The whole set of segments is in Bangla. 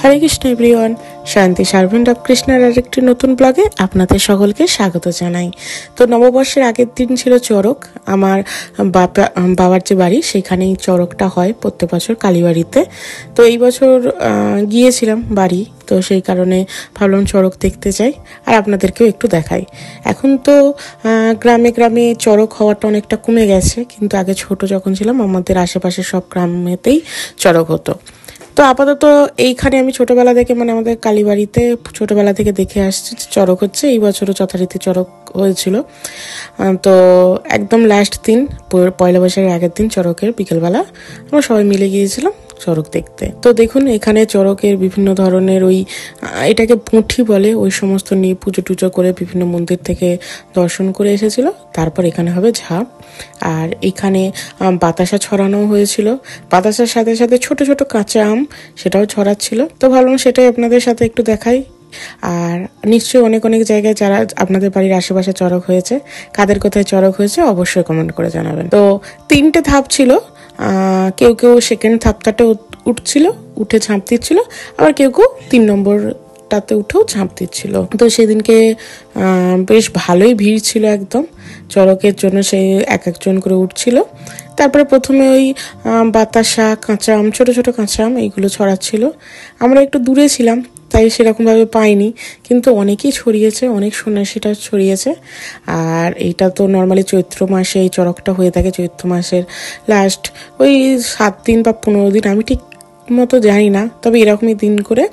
হরে কৃষ্ণ এভরিওয়ান, শান্তি সার্ভেন্ট অফ কৃষ্ণের আরেকটি নতুন ব্লগে আপনাদের সকলকে স্বাগত জানাই। তো নববর্ষের আগের দিন ছিল চড়ক। আমার বাবার যে বাড়ি সেখানেই চড়কটা হয় প্রত্যেক বছর কালীবাড়িতে। তো এই বছর গিয়েছিলাম বাড়ি, তো সেই কারণে ভাবলাম চড়ক দেখতে যাই আর আপনাদেরকেও একটু দেখাই। এখন তো গ্রামে গ্রামে চড়ক হওয়াটা অনেকটা কমে গেছে, কিন্তু আগে ছোট যখন ছিলাম আমাদের আশেপাশে সব গ্রামেতেই চড়ক হতো। তো আপাতত এইখানে আমি ছোটবেলা থেকে আমাদের কালীবাড়িতে ছোটবেলা থেকে দেখে আসছি চড়ক হচ্ছে। এই বছরও যথারীতি চড়ক হয়েছিল। তো একদম লাস্ট দিন, পয়লা বৈশাখের আগের দিন চড়কের বিকেলবেলা আমরা সবাই মিলে গিয়েছিলাম চড়ক দেখতে। তো দেখুন এখানে চড়কের বিভিন্ন ধরনের এটাকে পুঁঠি বলে, ওই সমস্ত নিয়ে পুজো টুজো করে বিভিন্ন মন্দির থেকে দর্শন করে এসেছিল। তারপর এখানে হবে ঝাঁপ, আর এখানে বাতাসা ছড়ানো হয়েছিল। বাতাসার সাথে সাথে ছোট ছোট কাঁচা আম সেটাও ছড়াচ্ছিল। তো ভাবলাম সেটাই আপনাদের সাথে একটু দেখাই। আর নিশ্চয়ই অনেক অনেক জায়গায় যারা আপনাদের বাড়ির আশেপাশে চড়ক হয়েছে, কাদের কোথায় চড়ক হয়েছে অবশ্যই কমেন্ট করে জানাবেন। তো 3টে ধাপ ছিল, কেউ কেউ সেকেন্ড ধাপটাতে উঠছিল, উঠে ঝাঁপ দিচ্ছিল, আবার কেউ কেউ 3 নম্বরটাতে উঠেও ঝাঁপ দিচ্ছিল। তো সেদিনকে বেশ ভালোই ভিড় ছিল একদম চড়কের জন্য, সেই এক একজন করে উঠছিল। তারপরে প্রথমে ওই বাতাসা, কাঁচা আম, ছোট ছোট কাঁচা আম এইগুলো ছড়াচ্ছিল। আমরা একটু দূরে ছিলাম তাই সেরকমভাবে পাইনি, কিন্তু অনেকেই ছড়িয়েছে, অনেক সন্ন্যাসীটা ছড়িয়েছে। আর এইটা তো নর্মালি চৈত্র মাসে এই চড়কটা হয়ে থাকে, চৈত্র মাসের লাস্ট ওই 7 দিন বা 15 দিন, আমি ঠিক মতো জানি না, তবে এরকমই দিন করে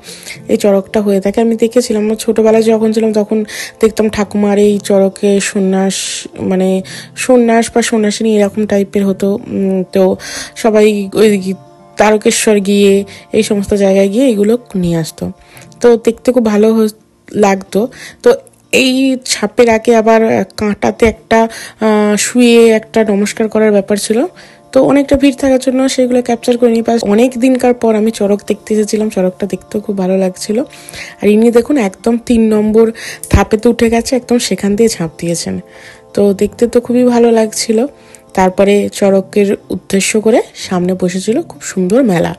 এই চড়কটা হয়ে থাকে। আমি দেখেছিলাম ছোটবেলায় যখন ছিলাম তখন দেখতাম ঠাকুমার এই চড়কে সন্ন্যাস বা সন্ন্যাসিনী এরকম টাইপের হতো। তো সবাই ওই তারকেশ্বর গিয়ে এই সমস্ত জায়গায় গিয়ে এগুলো নিয়ে আসতো, তো দেখতে খুব ভালো লাগতো। তো এই ছাপের আগে আবার কাঁটাতে একটা শুয়ে একটা নমস্কার করার ব্যাপার ছিল। তো অনেকটা ভিড় থাকার জন্য সেগুলো ক্যাপচার করে নিই। অনেক দিনকার পর আমি চড়ক দেখতে এসেছিলাম, চড়কটা দেখতেও খুব ভালো লাগছিল। আর ইনি দেখুন একদম 3 নম্বর ধাপেতে উঠে গেছে, একদম সেখান দিয়ে ঝাঁপ দিয়েছেন। তো দেখতে তো খুবই ভালো লাগছিল। তারপরে চড়কের উদ্দেশ্য করে সামনে বসেছিল খুব সুন্দর মেলা।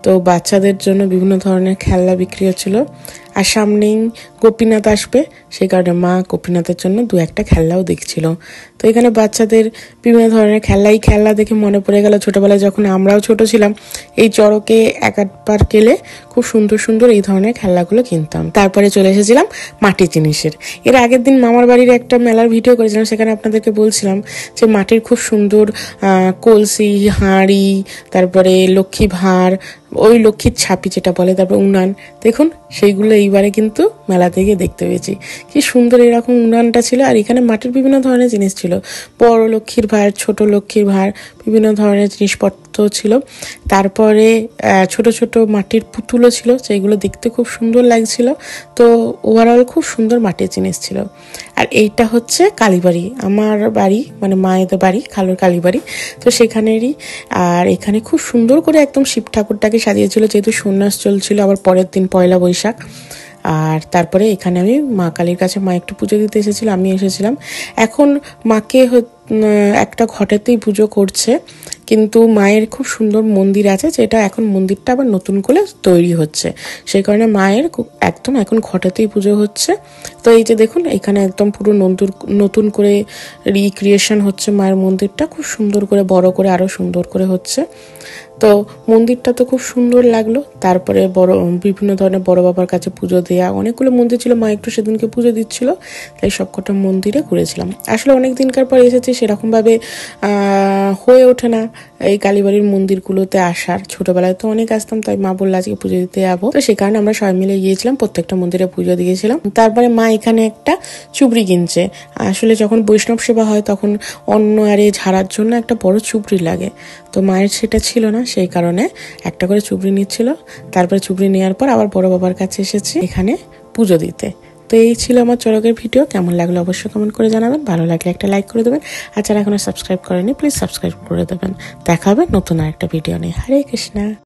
তো বাচ্চাদের জন্য বিভিন্ন ধরনের খেলনা বিক্রি হচ্ছিল। আর সামনেই গোপীনাথ আসবে, সেই কারণে মা গোপীনাথের জন্য 2-1টা খেলনাও দেখছিল। তো এখানে বাচ্চাদের বিভিন্ন ধরনের খেলনা দেখে মনে পড়ে গেল ছোটবেলায় যখন আমরাও ছোট ছিলাম, এই চড়কে একবার গেলে খুব সুন্দর সুন্দর এই ধরনের খেলনাগুলো কিনতাম। তারপরে চলে এসেছিলাম মাটির জিনিসের। এর আগের দিন মামার বাড়ির একটা মেলার ভিডিও করেছিলাম, সেখানে আপনাদেরকে বলছিলাম যে মাটির খুব সুন্দর কলসি, হাঁড়ি, তারপরে লক্ষ্মী ভাঁড়, ওই লক্ষ্মীর ছাপি যেটা বলে, তারপর উনান, দেখুন সেইগুলো এইবারে কিন্তু মেলা থেকে দেখতে পেয়েছি। কি সুন্দর এরকম উনানটা ছিল। আর এখানে মাটির বিভিন্ন ধরনের জিনিস ছিল, বড় লক্ষ্মীর ভাঁড়, ছোট লক্ষ্মীর ভাঁড়, বিভিন্ন ধরনের জিনিসপত্র ছিল। তারপরে ছোট ছোট মাটির পুতুলও ছিল, সেইগুলো দেখতে খুব সুন্দর লাগছিল। তো ওভারঅল খুব সুন্দর মাটির জিনিস ছিল। আর এইটা হচ্ছে কালীবাড়ি, আমার বাড়ি মায়েদের বাড়ি, খালুর কালীবাড়ি, তো সেখানেরই। আর এখানে খুব সুন্দর করে একদম শিব ঠাকুরটাকে সাজিয়েছিল, যেহেতু সন্ন্যাস চলছিল, আবার পরের দিন পয়লা বৈশাখ। আর তারপরে এখানে আমি মা কালীর কাছে মা একটু পুজো দিতে এসেছিল, আমি এসেছিলাম। এখন মাকে একটা ঘটেতেই পুজো করছে, কিন্তু মায়ের খুব সুন্দর মন্দির আছে, যেটা এখন মন্দিরটা আবার নতুন করে তৈরি হচ্ছে, সেই কারণে মায়ের একদম এখন ঘটেতেই পুজো হচ্ছে। তো এই যে দেখুন এখানে একদম পুরো নতুন করে রিক্রিয়েশন হচ্ছে মায়ের মন্দিরটা, খুব সুন্দর করে বড় করে আরো সুন্দর করে হচ্ছে। তো মন্দিরটা তো খুব সুন্দর লাগলো। তারপরে বিভিন্ন ধরনের বড় বাবার কাছে পুজো দেওয়া, অনেকগুলো মন্দির ছিল, মা একটু সেদিনকে পুজো দিচ্ছিল, তাই সবকটা মন্দিরে ঘুরেছিলাম। আসলে অনেক দিনকার পর এসেছি, সেরকমভাবে হয়ে ওঠে না এই কালীবাড়ির মন্দিরগুলোতে আসার। ছোটবেলায় তো অনেক আসতাম, তাই মা বললো আজকে পুজো দিতে যাবো, তো সে কারণে আমরা সবাই মিলে গিয়েছিলাম, প্রত্যেকটা মন্দিরে পুজো দিয়েছিলাম। তারপরে মা এখানে একটা চুবড়ি কিনছে। আসলে যখন বৈষ্ণব সেবা হয় তখন অন্ন আরে ঝাড়ার জন্য একটা বড় চুবড়ি লাগে, তো মায়ের সেটা ছিল না, সেই কারণে একটা করে চুবড়ি নিচ্ছিল। তারপরে চুবড়ি নেওয়ার পর আবার বড় বাবার কাছে এসেছি এখানে পুজো দিতে। তো এই ছিল আমার চড়কের ভিডিও। কেমন লাগলো অবশ্যই কমেন্ট করে জানাবেন, ভালো লাগলে একটা লাইক করে দেবেন, আর যারা এখনো সাবস্ক্রাইব করেনি প্লিজ সাবস্ক্রাইব করে দেবেন। দেখা হবে নতুন আরেকটা ভিডিও নিয়ে। হরে কৃষ্ণা।